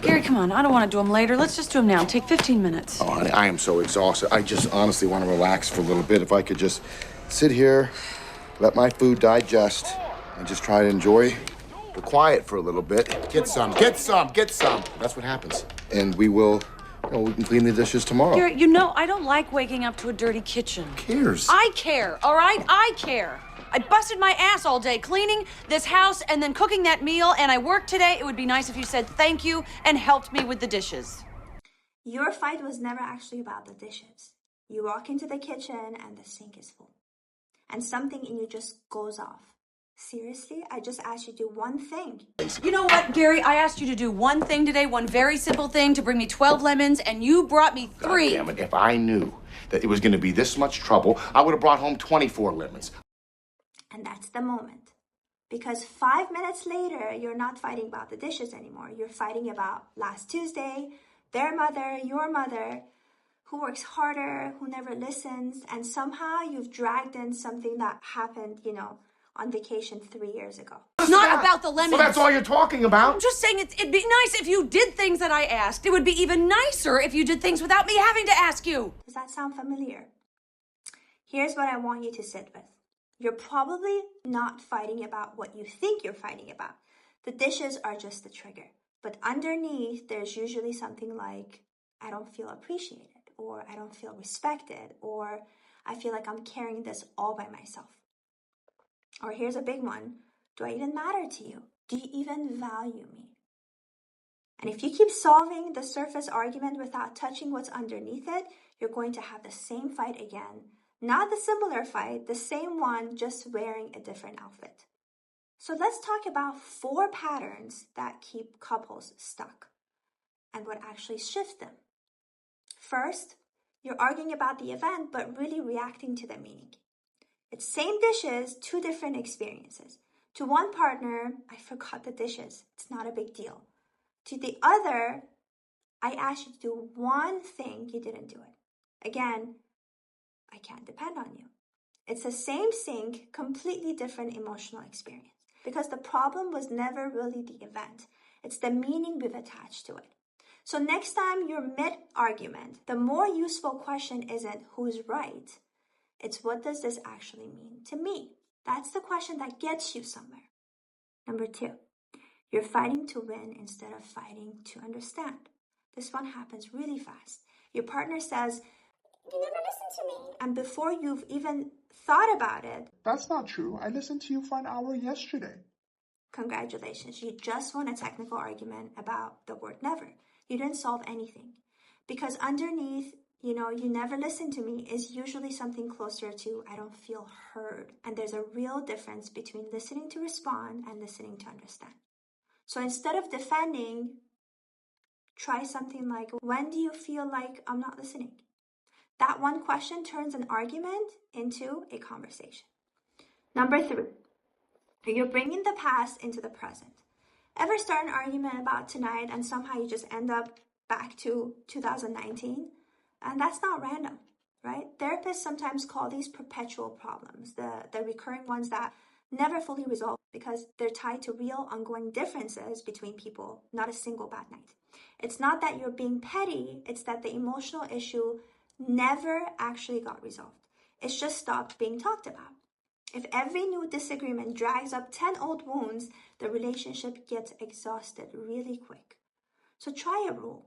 Gary, come on. I don't want to do them later. Let's just do them now. Take 15 minutes. Oh, honey, I am so exhausted. I just honestly want to relax for a little bit. If I could just sit here, let my food digest, and just try to enjoy the quiet for a little bit. Get some. That's what happens. And we will, we can clean the dishes tomorrow. Gary, I don't like waking up to a dirty kitchen. Who cares? I care, all right? I care. I busted my ass all day cleaning this house and then cooking that meal, and I worked today. It would be nice if you said thank you and helped me with the dishes. Your fight was never actually about the dishes. You walk into the kitchen and the sink is full. And something in you just goes off. Seriously? I just asked you to do one thing. You know what, Gary? I asked you to do one thing today, one very simple thing, to bring me 12 lemons, and you brought me 3. God damn it. If I knew that it was going to be this much trouble, I would have brought home 24 lemons. And that's the moment. Because 5 minutes later, you're not fighting about the dishes anymore. You're fighting about last Tuesday, their mother, your mother, who works harder, who never listens, and somehow you've dragged in something that happened, on vacation 3 years ago. It's not about the lemons. Well, that's all you're talking about. I'm just saying it'd be nice if you did things that I asked. It would be even nicer if you did things without me having to ask you. Does that sound familiar? Here's what I want you to sit with. You're probably not fighting about what you think you're fighting about. The dishes are just the trigger. But underneath, there's usually something like, I don't feel appreciated, or I don't feel respected, or I feel like I'm carrying this all by myself. Or here's a big one. Do I even matter to you? Do you even value me? And if you keep solving the surface argument without touching what's underneath it, you're going to have the same fight again. Not the similar fight, the same one, just wearing a different outfit. So let's talk about 4 patterns that keep couples stuck and what actually shifts them. First, you're arguing about the event, but really reacting to the meaning. It's same dishes, 2 different experiences. To one partner, I forgot the dishes. It's not a big deal. To the other, I asked you to do one thing, you didn't do it. Again, I can't depend on you. It's the same sink, completely different emotional experience. Because the problem was never really the event. It's the meaning we've attached to it. So next time you're mid-argument, the more useful question isn't who's right. It's what does this actually mean to me? That's the question that gets you somewhere. Number 2, you're fighting to win instead of fighting to understand. This one happens really fast. Your partner says, "You never listen to me." And before you've even thought about it, "That's not true. I listened to you for an hour yesterday." Congratulations, you just won a technical argument about the word never. You didn't solve anything. Because underneath, you never listen to me is usually something closer to I don't feel heard. And there's a real difference between listening to respond and listening to understand. So instead of defending, try something like, when do you feel like I'm not listening? That one question turns an argument into a conversation. Number 3, you're bringing the past into the present. Ever start an argument about tonight and somehow you just end up back to 2019? And that's not random, right? Therapists sometimes call these perpetual problems, the recurring ones that never fully resolve because they're tied to real ongoing differences between people, not a single bad night. It's not that you're being petty, it's that the emotional issue never actually got resolved. It's just stopped being talked about. If every new disagreement drags up 10 old wounds, the relationship gets exhausted really quick. So try a rule.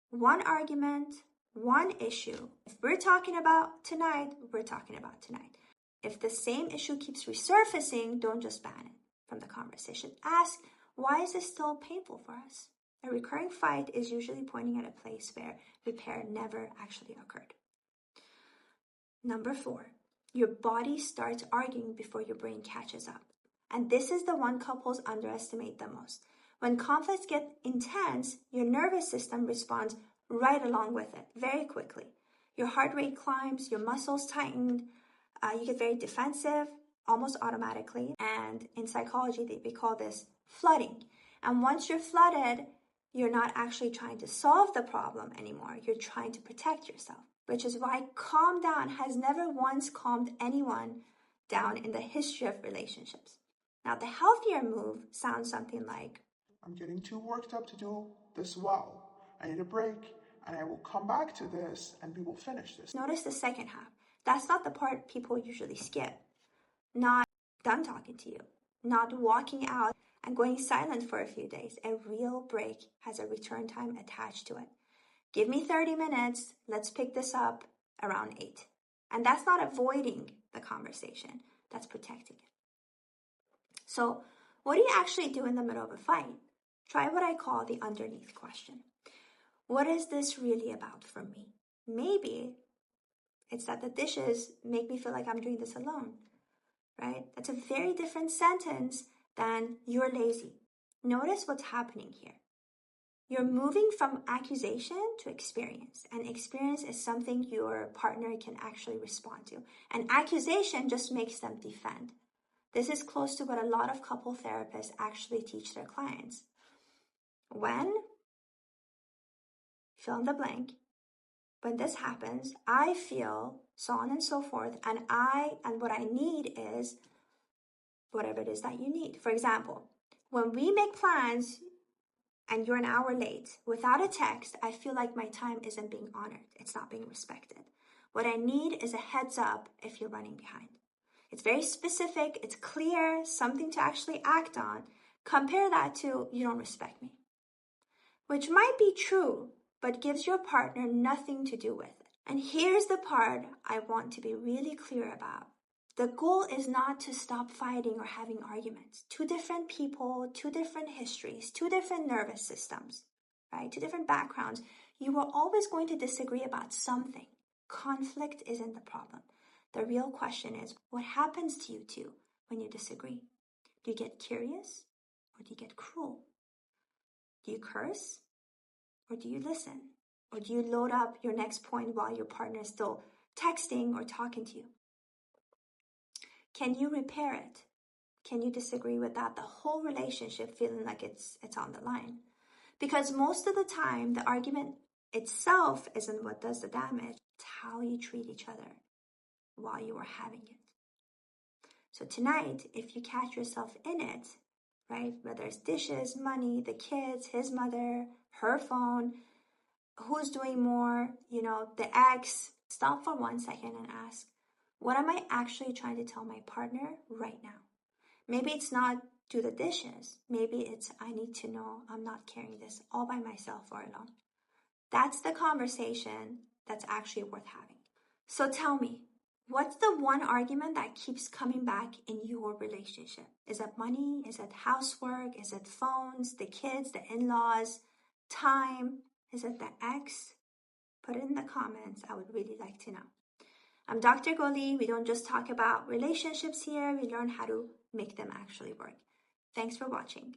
1 argument, 1 issue. If we're talking about tonight, we're talking about tonight. If the same issue keeps resurfacing, don't just ban it from the conversation. Ask, why is this still painful for us? A recurring fight is usually pointing at a place where repair never actually occurred. Number 4, your body starts arguing before your brain catches up. And this is the one couples underestimate the most. When conflicts get intense, your nervous system responds right along with it very quickly. Your heart rate climbs, your muscles tighten, you get very defensive almost automatically. And in psychology, we call this flooding. And once you're flooded, you're not actually trying to solve the problem anymore. You're trying to protect yourself, which is why calm down has never once calmed anyone down in the history of relationships. Now, the healthier move sounds something like, "I'm getting too worked up to do this well. I need a break, and I will come back to this, and we will finish this. Notice the second half. That's not the part people usually skip. Not done talking to you, not walking out and going silent for a few days. A real break has a return time attached to it. Give me 30 minutes. Let's pick this up around 8. And that's not avoiding the conversation. That's protecting it. So what do you actually do in the middle of a fight? Try what I call the underneath question. What is this really about for me? Maybe it's that the dishes make me feel like I'm doing this alone, right? That's a very different sentence than you're lazy. Notice what's happening here. You're moving from accusation to experience, and experience is something your partner can actually respond to. And accusation just makes them defend. This is close to what a lot of couple therapists actually teach their clients. When, fill in the blank, when this happens, I feel so on and so forth, and what I need is whatever it is that you need. For example, when we make plans and you're an hour late, without a text, I feel like my time isn't being honored. It's not being respected. What I need is a heads up if you're running behind. It's very specific, it's clear, something to actually act on. Compare that to, you don't respect me, which might be true, but gives your partner nothing to do with it. And here's the part I want to be really clear about. The goal is not to stop fighting or having arguments. Two different people, two different histories, two different nervous systems, right? Two different backgrounds. You are always going to disagree about something. Conflict isn't the problem. The real question is, what happens to you two when you disagree? Do you get curious or do you get cruel? Do you curse or do you listen? Or do you load up your next point while your partner is still texting or talking to you? Can you repair it? Can you disagree without the whole relationship feeling like it's on the line? Because most of the time, the argument itself isn't what does the damage. It's how you treat each other while you are having it. So tonight, if you catch yourself in it, right, whether it's dishes, money, the kids, his mother, her phone, who's doing more, the ex, stop for 1 second and ask, what am I actually trying to tell my partner right now? Maybe it's not do the dishes. Maybe it's I need to know I'm not carrying this all by myself or alone. That's the conversation that's actually worth having. So tell me, what's the one argument that keeps coming back in your relationship? Is it money? Is it housework? Is it phones, the kids, the in-laws, time? Is it the ex? Put it in the comments. I would really like to know. I'm Dr. Goli. We don't just talk about relationships here. We learn how to make them actually work. Thanks for watching.